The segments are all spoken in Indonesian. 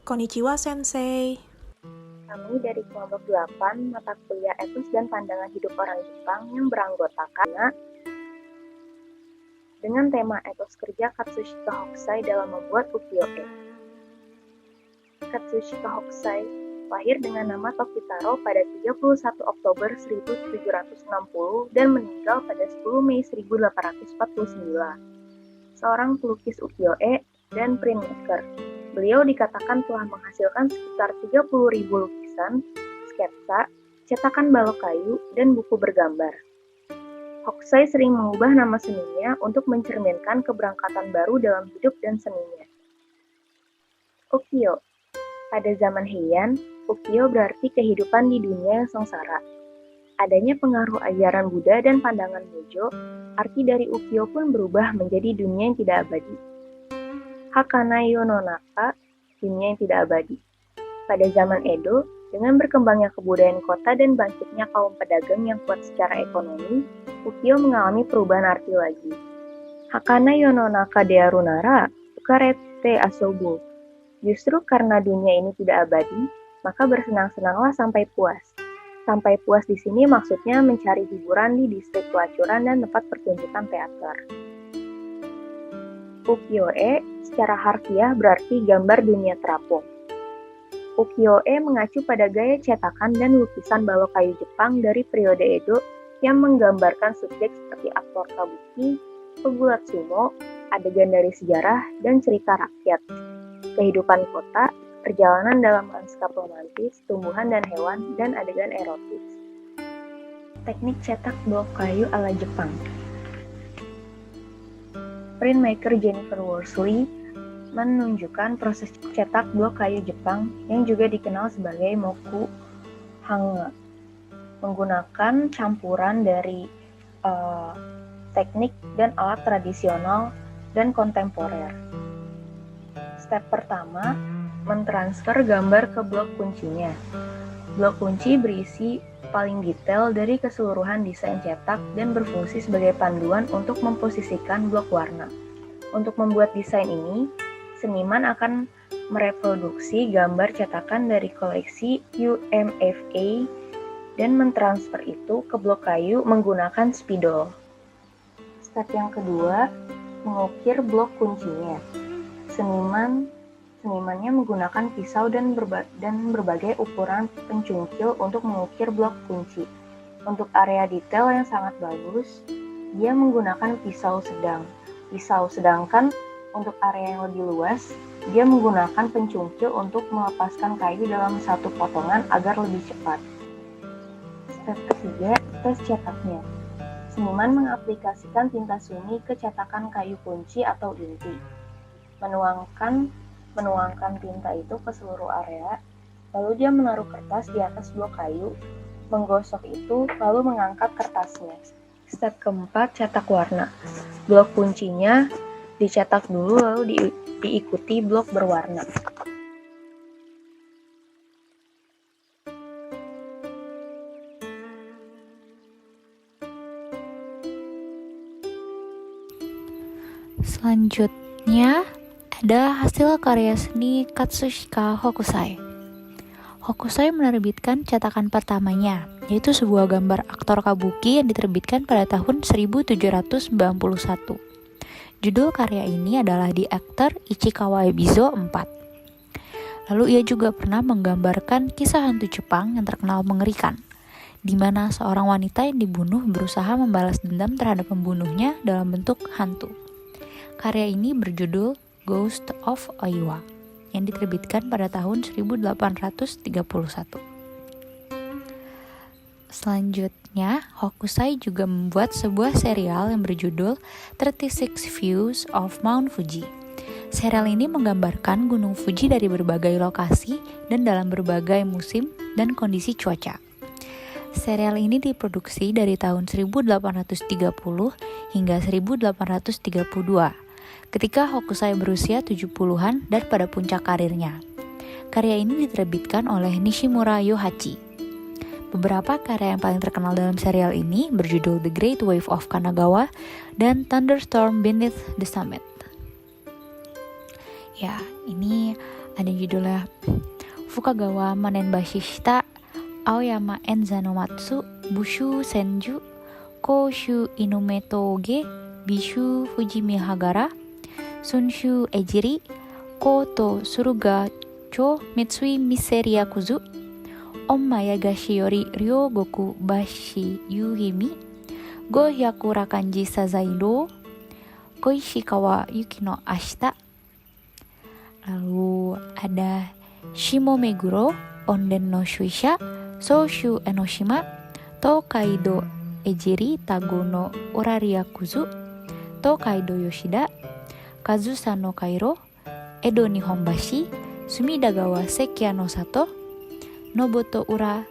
Konnichiwa Sensei. Kami dari kelompok 8 mata kuliah etos dan pandangan hidup orang Jepang yang beranggotakan dengan tema etos kerja Katsushika Hokusai dalam membuat ukiyo-e. Katsushika Hokusai lahir dengan nama Tokitaro pada 31 Oktober 1760 dan meninggal pada 10 Mei 1849. Seorang pelukis ukiyo-e dan printmaker. Beliau dikatakan telah menghasilkan sekitar 30.000 lukisan, sketsa, cetakan balok kayu, dan buku bergambar. Hokusai sering mengubah nama seninya untuk mencerminkan keberangkatan baru dalam hidup dan seninya. Ukiyo. Pada zaman Heian, ukiyo berarti kehidupan di dunia yang sengsara. Adanya pengaruh ajaran Buddha dan pandangan Mujo, arti dari ukiyo pun berubah menjadi dunia yang tidak abadi. Hakana Yononaka, dunia yang tidak abadi. Pada zaman Edo, dengan berkembangnya kebudayaan kota dan bangkitnya kaum pedagang yang kuat secara ekonomi, ukiyo mengalami perubahan arti lagi. Hakana Yononaka de Arunara, ukarete asobu. Justru karena dunia ini tidak abadi, maka bersenang-senanglah sampai puas. Sampai puas di sini maksudnya mencari hiburan di distrik pelacuran dan tempat pertunjukan teater. Ukiyo-e secara harfiah berarti gambar dunia terapung. Ukiyo-e mengacu pada gaya cetakan dan lukisan balok kayu Jepang dari periode Edo yang menggambarkan subjek seperti aktor kabuki, pegulat sumo, adegan dari sejarah, dan cerita rakyat. Kehidupan kota, perjalanan dalam lanskap romantis, tumbuhan dan hewan, dan adegan erotis. Teknik cetak blok kayu ala Jepang. Printmaker Jennifer Worsley menunjukkan proses cetak blok kayu Jepang yang juga dikenal sebagai moku hanga, menggunakan campuran dari teknik dan alat tradisional dan kontemporer. Step pertama, mentransfer gambar ke blok kuncinya. Blok kunci berisi paling detail dari keseluruhan desain cetak dan berfungsi sebagai panduan untuk memposisikan blok warna. Untuk membuat desain ini, seniman akan mereproduksi gambar cetakan dari koleksi UMFA dan mentransfer itu ke blok kayu menggunakan spidol. Step yang kedua, mengukir blok kuncinya. Senimannya menggunakan pisau dan berbagai ukuran pencungkil untuk mengukir blok kunci. Untuk area detail yang sangat bagus, dia menggunakan pisau sedang. Sedangkan untuk area yang lebih luas, dia menggunakan pencungkil untuk melepaskan kayu dalam satu potongan agar lebih cepat. Step ketiga, tes cetaknya. Seniman mengaplikasikan tinta sumi ke cetakan kayu kunci atau inti. Menuangkan tinta itu ke seluruh area, lalu dia menaruh kertas di atas blok kayu, menggosok itu, lalu mengangkat kertasnya. Step keempat, cetak warna. Blok kuncinya dicetak dulu, lalu diikuti blok berwarna. Selanjutnya ada hasil karya seni Katsushika Hokusai. Hokusai menerbitkan cetakan pertamanya, yaitu sebuah gambar aktor kabuki yang diterbitkan pada tahun 1791. Judul karya ini adalah The Actor Ichikawa Ebizo 4. Lalu ia juga pernah menggambarkan kisah hantu Jepang yang terkenal mengerikan, di mana seorang wanita yang dibunuh berusaha membalas dendam terhadap pembunuhnya dalam bentuk hantu. Karya ini berjudul Ghost of Oiwa yang diterbitkan pada tahun 1831. Selanjutnya, Hokusai juga membuat sebuah serial yang berjudul 36 Views of Mount Fuji. Serial ini menggambarkan Gunung Fuji dari berbagai lokasi dan dalam berbagai musim dan kondisi cuaca. Serial ini diproduksi dari tahun 1830 hingga 1832. Ketika Hokusai berusia 70-an dan pada puncak karirnya. Karya ini diterbitkan oleh Nishimura Yohachi. Beberapa karya yang paling terkenal dalam serial ini berjudul The Great Wave of Kanagawa dan Thunderstorm Beneath the Summit. Ya, ini ada judulnya Fukagawa Manenbashi shita Aoyama Enzanomatsu Bushu Senju Koshu Inume Toge Bishu Fujimi Hagara Sunshu Ejiri Koto Suruga Cho Mitsui Miseria Kuzu Ommayagashi Yori Ryogoku Bashi Yuhimi Go Hyakura Kanji Sazaido Koishikawa Yukino Ashita. Lalu ada Shimo Meguro Onden no Shuisha Soushu Enoshima Tokaido Ejiri Tago no Oraria Kuzu Tokaido Yoshida Kazusa no Kairo Edo Nihonbashi Sumidagawa Sekia no Sato Noboto Ura.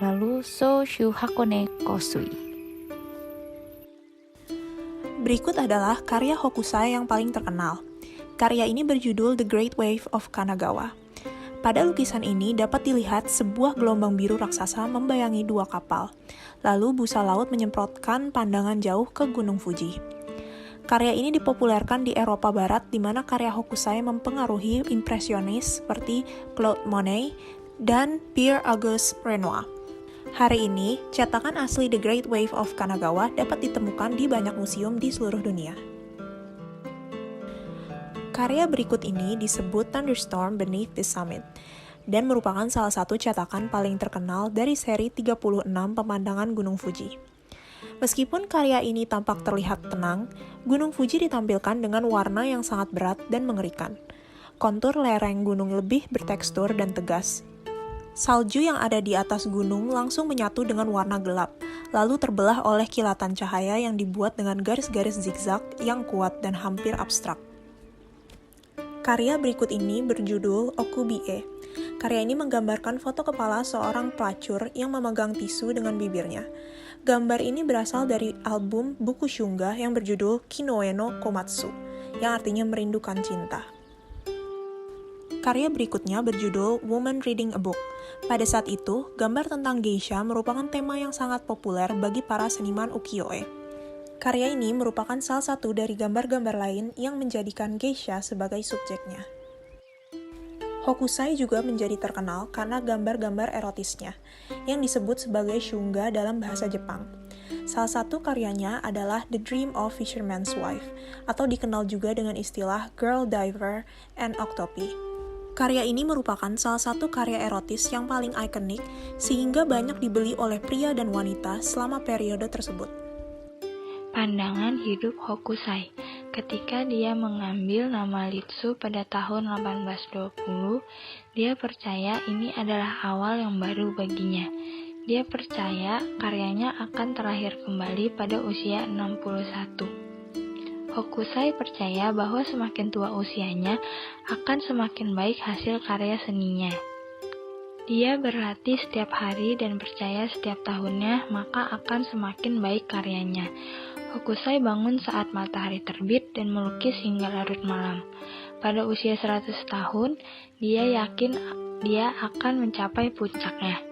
Lalu Soushu Hakone Kosui. Berikut adalah karya Hokusai yang paling terkenal. Karya ini berjudul The Great Wave of Kanagawa. Pada lukisan ini dapat dilihat sebuah gelombang biru raksasa membayangi dua kapal. Lalu busa laut menyemprotkan pandangan jauh ke Gunung Fuji. Karya ini dipopulerkan di Eropa Barat di mana karya Hokusai mempengaruhi impresionis seperti Claude Monet dan Pierre-Auguste Renoir. Hari ini, cetakan asli The Great Wave of Kanagawa dapat ditemukan di banyak museum di seluruh dunia. Karya berikut ini disebut Thunderstorm Beneath the Summit dan merupakan salah satu cetakan paling terkenal dari seri 36 pemandangan Gunung Fuji. Meskipun karya ini tampak terlihat tenang, Gunung Fuji ditampilkan dengan warna yang sangat berat dan mengerikan. Kontur lereng gunung lebih bertekstur dan tegas. Salju yang ada di atas gunung langsung menyatu dengan warna gelap, lalu terbelah oleh kilatan cahaya yang dibuat dengan garis-garis zigzag yang kuat dan hampir abstrak. Karya berikut ini berjudul Okubie. Karya ini menggambarkan foto kepala seorang pelacur yang memegang tisu dengan bibirnya. Gambar ini berasal dari album buku Shunga yang berjudul Kinoe no Komatsu, yang artinya merindukan cinta. Karya berikutnya berjudul Woman Reading a Book. Pada saat itu, gambar tentang geisha merupakan tema yang sangat populer bagi para seniman ukiyo-e. Karya ini merupakan salah satu dari gambar-gambar lain yang menjadikan geisha sebagai subjeknya. Hokusai juga menjadi terkenal karena gambar-gambar erotisnya, yang disebut sebagai shunga dalam bahasa Jepang. Salah satu karyanya adalah The Dream of Fisherman's Wife, atau dikenal juga dengan istilah Girl Diver and Octopi. Karya ini merupakan salah satu karya erotis yang paling ikonik, sehingga banyak dibeli oleh pria dan wanita selama periode tersebut. Pandangan hidup Hokusai. Ketika dia mengambil nama Litsu pada tahun 1820, dia percaya ini adalah awal yang baru baginya. Dia percaya karyanya akan terlahir kembali pada usia 61. Hokusai percaya bahwa semakin tua usianya, akan semakin baik hasil karya seninya. Dia berlatih setiap hari dan percaya setiap tahunnya, maka akan semakin baik karyanya. Hokusai bangun saat matahari terbit dan melukis hingga larut malam. Pada usia 100 tahun, dia yakin dia akan mencapai puncaknya.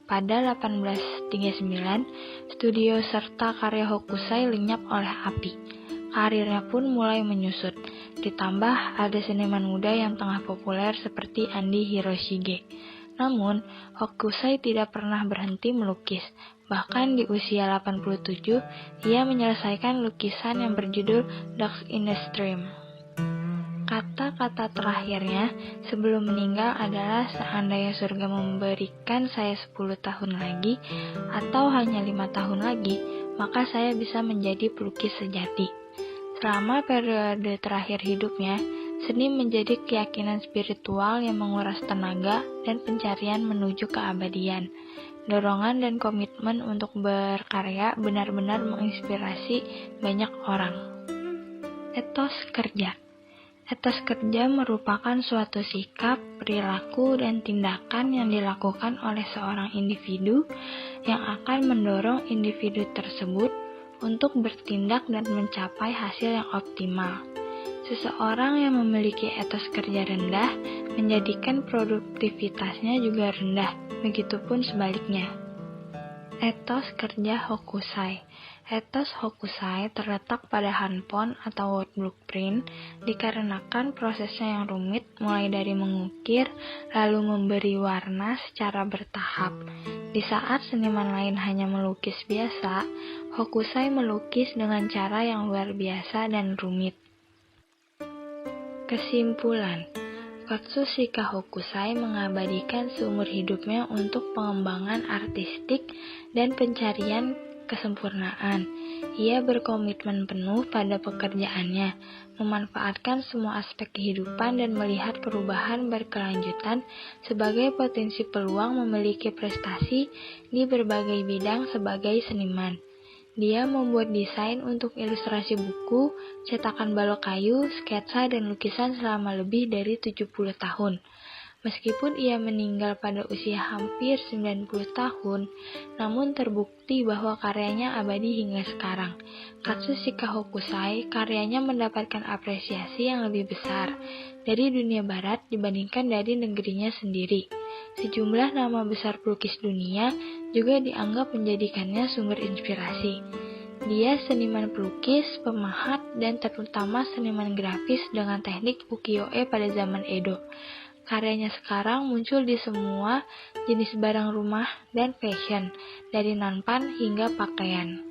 Pada 1839, studio serta karya Hokusai lenyap oleh api. Karirnya pun mulai menyusut. Ditambah ada seniman muda yang tengah populer seperti Andi Hiroshige. Namun, Hokusai tidak pernah berhenti melukis. Bahkan di usia 87, ia menyelesaikan lukisan yang berjudul Ducks in the Stream. Kata-kata terakhirnya sebelum meninggal adalah seandainya surga memberikan saya 10 tahun lagi atau hanya 5 tahun lagi, maka saya bisa menjadi pelukis sejati. Selama periode terakhir hidupnya, seni menjadi keyakinan spiritual yang menguras tenaga dan pencarian menuju keabadian. Dorongan dan komitmen untuk berkarya benar-benar menginspirasi banyak orang. Etos kerja. Etos kerja merupakan suatu sikap, perilaku, dan tindakan yang dilakukan oleh seorang individu yang akan mendorong individu tersebut untuk bertindak dan mencapai hasil yang optimal. Seseorang yang memiliki etos kerja rendah menjadikan produktivitasnya juga rendah, begitupun sebaliknya. Etos kerja Hokusai. Etos Hokusai terletak pada hanpon atau word blueprint dikarenakan prosesnya yang rumit mulai dari mengukir lalu memberi warna secara bertahap. Di saat seniman lain hanya melukis biasa, Hokusai melukis dengan cara yang luar biasa dan rumit. Kesimpulan, Katsushika Hokusai mengabadikan seumur hidupnya untuk pengembangan artistik dan pencarian kesempurnaan. Ia berkomitmen penuh pada pekerjaannya, memanfaatkan semua aspek kehidupan dan melihat perubahan berkelanjutan sebagai potensi peluang memiliki prestasi di berbagai bidang sebagai seniman. Dia membuat desain untuk ilustrasi buku, cetakan balok kayu, sketsa, dan lukisan selama lebih dari 70 tahun. Meskipun ia meninggal pada usia hampir 90 tahun, namun terbukti bahwa karyanya abadi hingga sekarang. Katsushika Hokusai, karyanya mendapatkan apresiasi yang lebih besar dari dunia barat dibandingkan dari negerinya sendiri. Sejumlah nama besar pelukis dunia juga dianggap menjadikannya sumber inspirasi. Dia seniman pelukis, pemahat, dan terutama seniman grafis dengan teknik ukiyo-e pada zaman Edo. Karyanya sekarang muncul di semua jenis barang rumah dan fashion, dari nanpan hingga pakaian.